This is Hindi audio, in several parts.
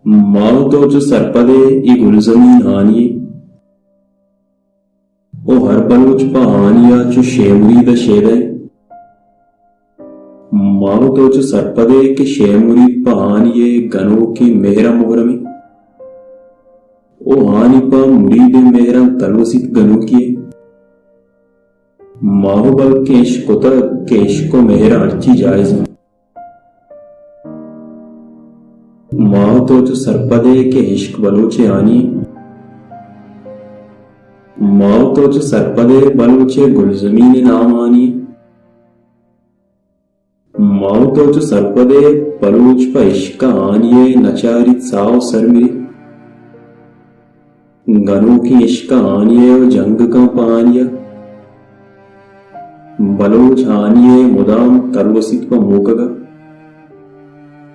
मावतोच सरपदे ई गुलजमीन हानिये ओ हर बलूच पहानिया चु शेमुरी द शेदे मावतोच सरपदे के शेमुरी पहानिये गनो की मेहरा मोहरमी ओ हानि पा मुरीद मेहरा तलवसित गनो किए माहुबल केश कोता केश को मेहरा अर्ची जायज मावतोच सरपदे के इश्क बलूचे आनी मावतोच सरपदे बलूचे गुलजमीन नाम आनी मावतोच सरपदे बलूच पर इश्क आनिये नचारित साव सरमिरी गनों की इश्क आनिये व जंग का पानिया बलूच आनिये मुदाम तरवसित पर मोकगा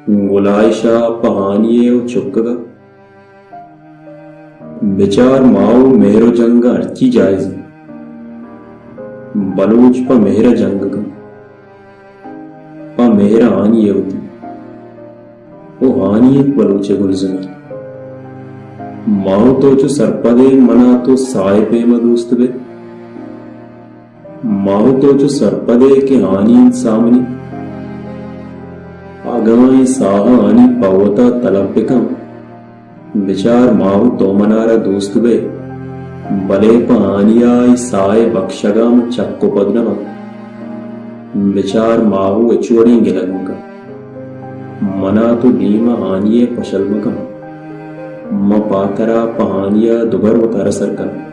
गुलाइशा पहानिये व चुकगा बिचार माओ मेहरो जंग अर्ची जायज बलूच पा मेहरा जंग का पा मेहरा आनिये होती ओ हानिये बलूचे गुलजमी माओ तो जो सरपदे मना तो साय पेमा दोस्त बे माओ तो जो सरपदे के हानियन सामनी आगमाई साहा आनी पावता तलपिकम बिचार माहु तो मनारा दोस्त बे बले पानियाई साय बक्षगाम चक्को पदनवा बिचार माहु एचुअड़ी गिलगमका मना तो दीमा आनिये पशलमका म पातरा पहानिया दुबर वतारा सरकन